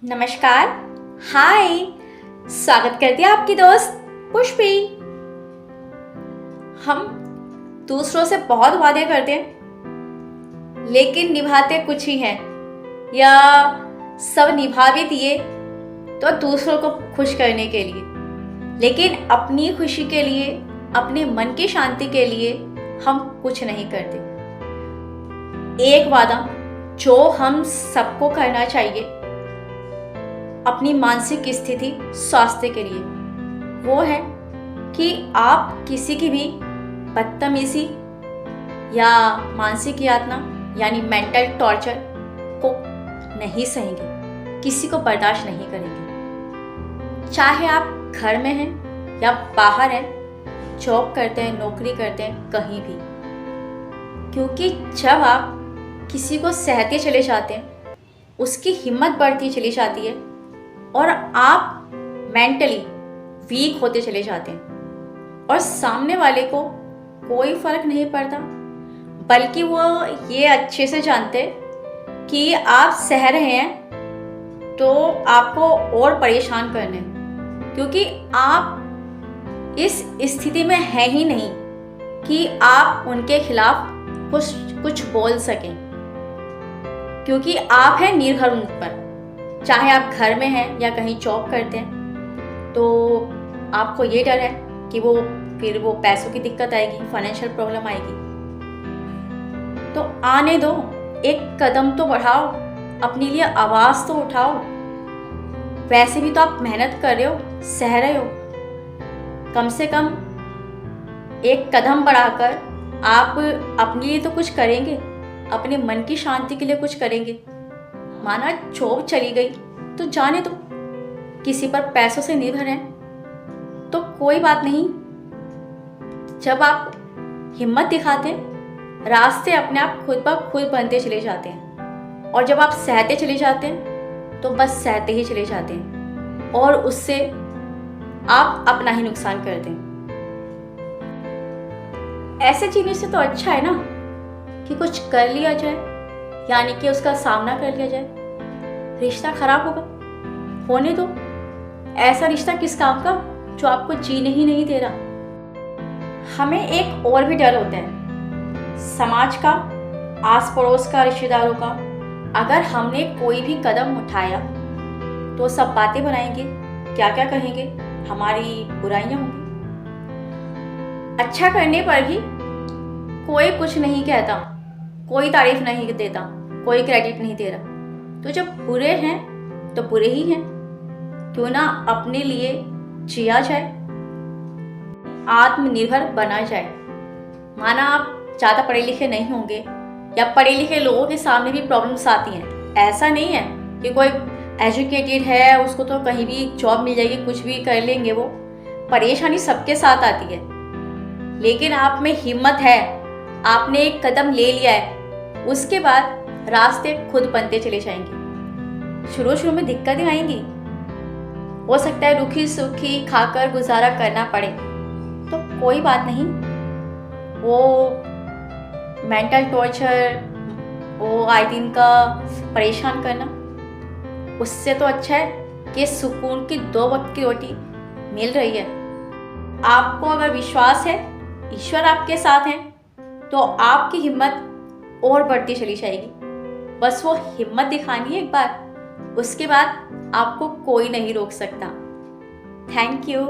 नमस्कार। हाय। स्वागत करती है आपकी दोस्त पुष्पी। हम दूसरों से बहुत वादे करते हैं लेकिन निभाते कुछ ही हैं, या सब निभा भी दिए तो दूसरों को खुश करने के लिए, लेकिन अपनी खुशी के लिए, अपने मन की शांति के लिए हम कुछ नहीं करते। एक वादा जो हम सबको करना चाहिए अपनी मानसिक स्थिति स्वास्थ्य के लिए, वो है कि आप किसी की भी बदतमीजी या मानसिक यातना यानी मेंटल टॉर्चर को नहीं सहेंगे, किसी को बर्दाश्त नहीं करेंगे। चाहे आप घर में हैं या बाहर हैं, जॉब करते हैं, नौकरी करते हैं, कहीं भी। क्योंकि जब आप किसी को सहते चले जाते हैं, उसकी हिम्मत बढ़ती चली जाती है और आप मेंटली वीक होते चले जाते हैं और सामने वाले को कोई फर्क नहीं पड़ता, बल्कि वो ये अच्छे से जानते कि आप सह रहे हैं तो आपको और परेशान करने, क्योंकि आप इस स्थिति में हैं ही नहीं कि आप उनके खिलाफ कुछ बोल सकें, क्योंकि आप हैं निर्भर उन पर। चाहे आप घर में हैं या कहीं जॉब करते हैं, तो आपको ये डर है कि फिर वो पैसों की दिक्कत आएगी, फाइनेंशियल प्रॉब्लम आएगी। तो आने दो, एक कदम तो बढ़ाओ, अपने लिए आवाज़ तो उठाओ। वैसे भी तो आप मेहनत कर रहे हो, सह रहे हो, कम से कम एक कदम बढ़ाकर आप अपने लिए तो कुछ करेंगे, अपने मन की शांति के लिए कुछ करेंगे। माना जॉब चली गई तो जाने दो, किसी पर पैसों से निर्भर हैं तो कोई बात नहीं। जब आप हिम्मत दिखाते हैं, रास्ते अपने आप खुद ब खुद बनते चले जाते हैं, और जब आप सहते चले जाते हैं तो बस सहते ही चले जाते हैं और उससे आप अपना ही नुकसान करते हैं। ऐसे जीने से तो अच्छा है ना कि कुछ कर लिया जाए, यानी कि उसका सामना कर लिया जाए। रिश्ता खराब होगा, होने दो। ऐसा रिश्ता किस काम का जो आपको जीने ही नहीं दे रहा। हमें एक और भी डर होता है, समाज का, आस पड़ोस का, रिश्तेदारों का। अगर हमने कोई भी कदम उठाया तो सब बातें बनाएंगे, क्या क्या कहेंगे, हमारी बुराइयां होंगी। अच्छा करने पर भी कोई कुछ नहीं कहता, कोई तारीफ नहीं देता, कोई क्रेडिट नहीं दे रहा। तो जब बुरे हैं तो बुरे ही हैं, क्यों ना अपने लिए जिया जाए, आत्मनिर्भर बना जाए। माना आप ज़्यादा पढ़े लिखे नहीं होंगे या पढ़े लिखे लोगों के सामने भी प्रॉब्लम्स आती हैं। ऐसा नहीं है कि कोई एजुकेटेड है उसको तो कहीं भी जॉब मिल जाएगी, कुछ भी कर लेंगे। वो परेशानी सबके साथ आती है, लेकिन आप में हिम्मत है, आपने एक कदम ले लिया है, उसके बाद रास्ते खुद बनते चले जाएंगे। शुरू में दिक्कतें आएंगी, हो सकता है रूखी सूखी खाकर गुजारा करना पड़े, तो कोई बात नहीं। वो मेंटल टॉर्चर, वो आए दिन का परेशान करना, उससे तो अच्छा है कि सुकून की 2 वक्त की रोटी मिल रही है। आपको अगर विश्वास है ईश्वर आपके साथ हैं, तो आपकी हिम्मत और बढ़ती चली जाएगी। बस वो हिम्मत दिखानी है एक बार, उसके बाद आपको कोई नहीं रोक सकता। Thank you.